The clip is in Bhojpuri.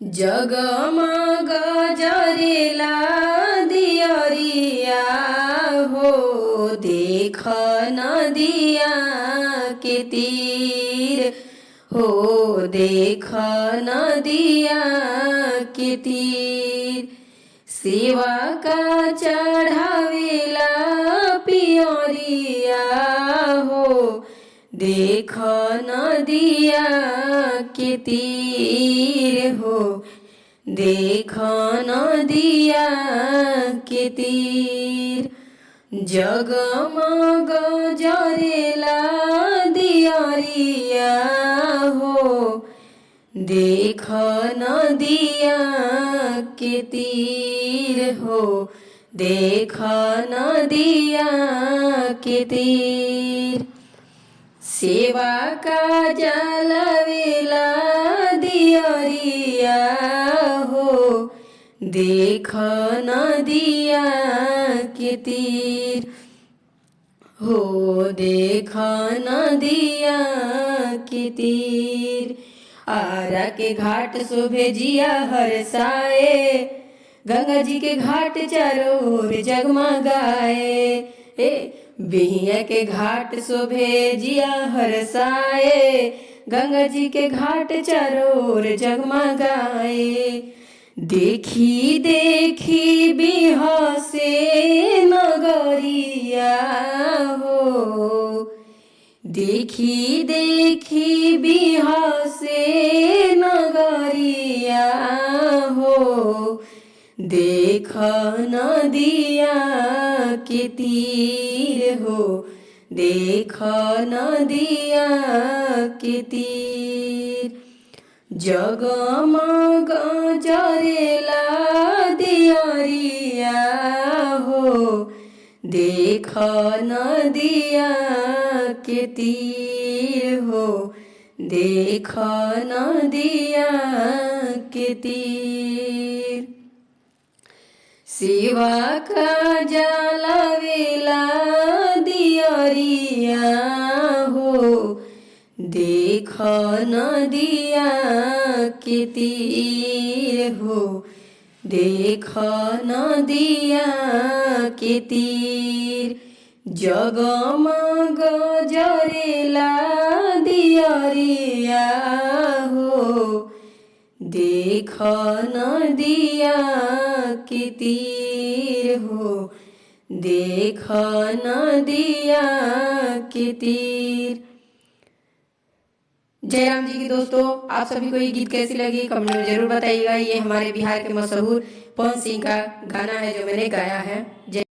जगमग जरेला दियरिया हो, देख नदिया के तीर हो, देख नदिया के तीर। सेवा का चढ़ावेला पियरिया हो, देख नदिया के तीर हो, देख नदिया के तीर। जगमग जरेला दियरिया हो, देख नदिया के तीर हो, देख नदिया के तीर। सेवा का जलवेला दियरिया हो, देख नदिया के तीर हो, देख नदिया के तीर। आरा के घाट शोभे जिया हरसाए, गंगा जी के घाट चारों ओर जगमगाए। बिहिया के घाट शोभे जिया हरसाए, गंगा जी के घाट चारों ओर जगमगाए। देखी देखी बिहसे नगरिया हो, देखी देखी बिहसे नगरिया हो, देख नदिया के तीर हो, देख नदिया के तीर। जगमग जरेला दियरिया हो, देख नदिया के तीर हो, देख नदिया के तीर। सेवा का जलवेला दियरिया हो, देख नदिया के तीर हो, देख नदिया के तीर। जगमग जरेला दियरिया हो, देख नदिया के तीर हो, देख नदिया के तीर। जयराम जी की दोस्तों, आप सभी को ये गीत कैसी लगी कमेंट में जरूर बताइएगा। ये हमारे बिहार के मशहूर पवन सिंह का गाना है जो मैंने गाया है। जय